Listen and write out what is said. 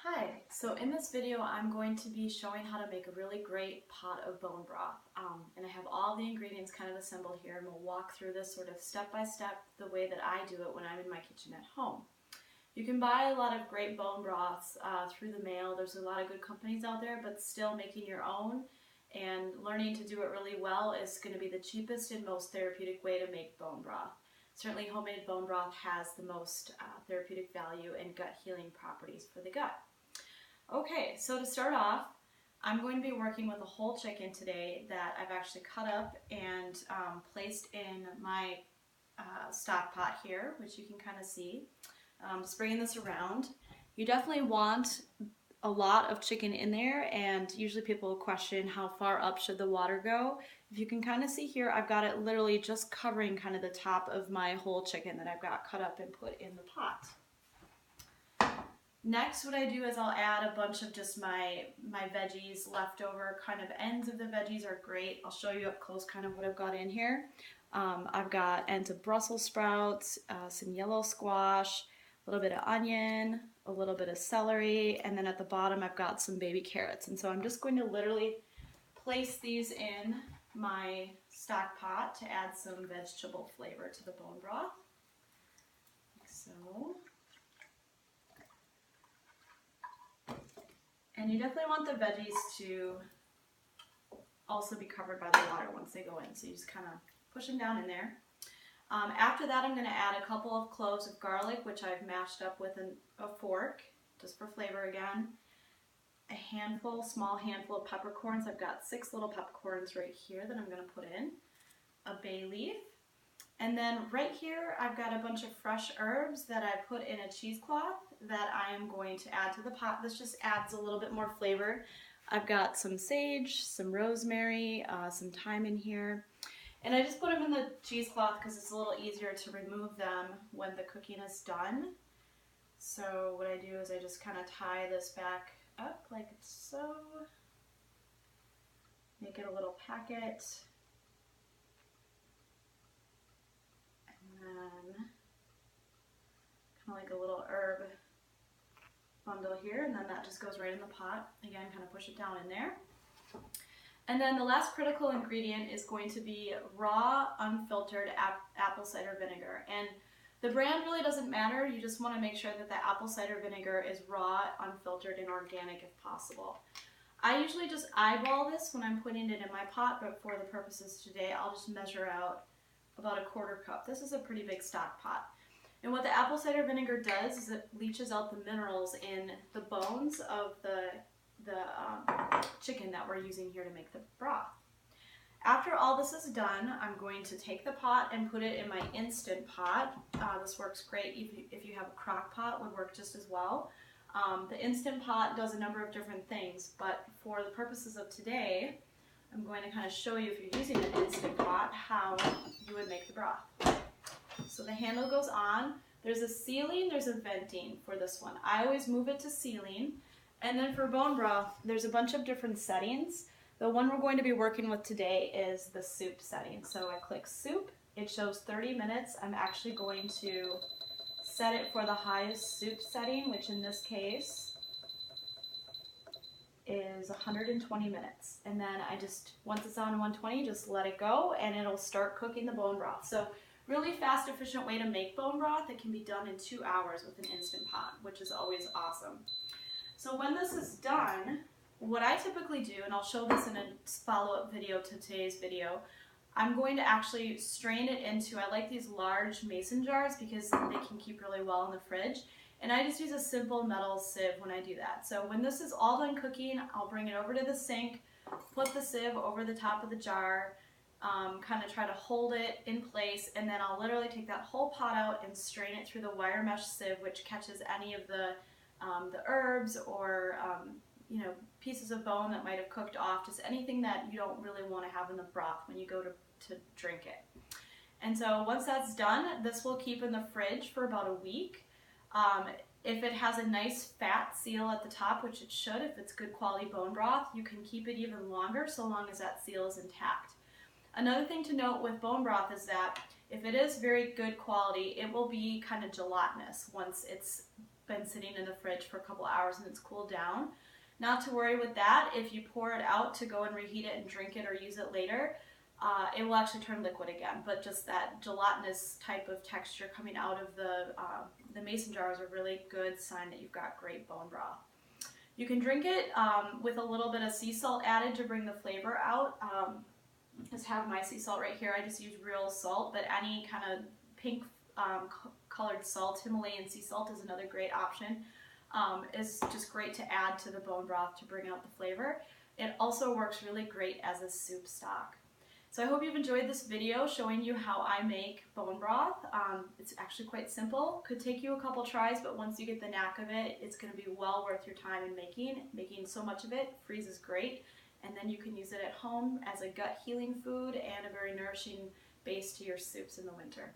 Hi, so in this video I'm going to be showing how to make a really great pot of bone broth. And I have all the ingredients kind of assembled here, and we'll walk through this sort of step by step the way that I do it when I'm in my kitchen at home. You can buy a lot of great bone broths through the mail. There's a lot of good companies out there, but still making your own and learning to do it really well is going to be the cheapest and most therapeutic way to make bone broth. Certainly homemade bone broth has the most therapeutic value and gut healing properties for the gut. Okay, so to start off, I'm going to be working with a whole chicken today that I've actually cut up and placed in my stock pot here, which you can kind of see. Just bringing this around. You definitely want a lot of chicken in there, and usually people question how far up should the water go. If you can kind of see here, I've got it literally just covering kind of the top of my whole chicken that I've got cut up and put in the pot. Next, what I do is I'll add a bunch of just my veggies, leftover kind of ends of the veggies are great. I'll show you up close kind of what I've got in here. I've got ends of Brussels sprouts, some yellow squash, a little bit of onion, a little bit of celery, and then at the bottom I've got some baby carrots. And so I'm just going to literally place these in my stock pot to add some vegetable flavor to the bone broth. Like so. And you definitely want the veggies to also be covered by the water once they go in. So you just kind of push them down in there. After that, I'm going to add a couple of cloves of garlic, which I've mashed up with a fork, just for flavor again. A small handful of peppercorns. I've got 6 little peppercorns right here that I'm going to put in. A bay leaf. And then right here, I've got a bunch of fresh herbs that I put in a cheesecloth that I am going to add to the pot. This just adds a little bit more flavor. I've got some sage, some rosemary, some thyme in here. And I just put them in the cheesecloth because it's a little easier to remove them when the cooking is done. So what I do is I just kind of tie this back up like so. Make it a little packet. And kind of like a little herb bundle here, and then that just goes right in the pot. Again, kind of push it down in there. And then the last critical ingredient is going to be raw, unfiltered apple cider vinegar. And the brand really doesn't matter. You just want to make sure that the apple cider vinegar is raw, unfiltered, and organic if possible. I usually just eyeball this when I'm putting it in my pot, but for the purposes today, I'll just measure out about a 1/4 cup. This is a pretty big stock pot. And what the apple cider vinegar does is it leaches out the minerals in the bones of the chicken that we're using here to make the broth. After all this is done, I'm going to take the pot and put it in my Instant Pot. This works great if you have a crock pot, would work just as well. The Instant Pot does a number of different things, but for the purposes of today, I'm going to kind of show you, if you're using an Instant Pot, how you would make the broth. So the handle goes on. There's a sealing, there's a venting for this one. I always move it to sealing. And then for bone broth, there's a bunch of different settings. The one we're going to be working with today is the soup setting. So I click soup, it shows 30 minutes. I'm actually going to set it for the highest soup setting, which in this case is 120 minutes. And then once it's on 120, just let it go and it'll start cooking the bone broth. So really fast, efficient way to make bone broth. It can be done in 2 hours with an Instant Pot, which is always awesome. So when this is done, what I typically do, and I'll show this in a follow-up video to today's video, I'm going to actually strain it into, I like these large mason jars because they can keep really well in the fridge. And I just use a simple metal sieve when I do that. So when this is all done cooking, I'll bring it over to the sink, put the sieve over the top of the jar, kind of try to hold it in place, and then I'll literally take that whole pot out and strain it through the wire mesh sieve, which catches any of the herbs or pieces of bone that might have cooked off, just anything that you don't really want to have in the broth when you go to drink it. And so once that's done, this will keep in the fridge for about a week. If it has a nice fat seal at the top, which it should if it's good quality bone broth, you can keep it even longer so long as that seal is intact. Another thing to note with bone broth is that if it is very good quality, it will be kind of gelatinous once it's been sitting in the fridge for a couple hours and it's cooled down. Not to worry with that. If you pour it out to go and reheat it and drink it or use it later, it will actually turn liquid again, but just that gelatinous type of texture coming out of the mason jar is a really good sign that you've got great bone broth. You can drink it with a little bit of sea salt added to bring the flavor out. Just have my sea salt right here. I just use real salt, but any kind of pink colored salt, Himalayan sea salt is another great option. It's just great to add to the bone broth to bring out the flavor. It also works really great as a soup stock. So I hope you've enjoyed this video showing you how I make bone broth. It's actually quite simple. Could take you a couple tries, but once you get the knack of it, it's going to be well worth your time in making. Making so much of it freezes great, and then you can use it at home as a gut healing food and a very nourishing base to your soups in the winter.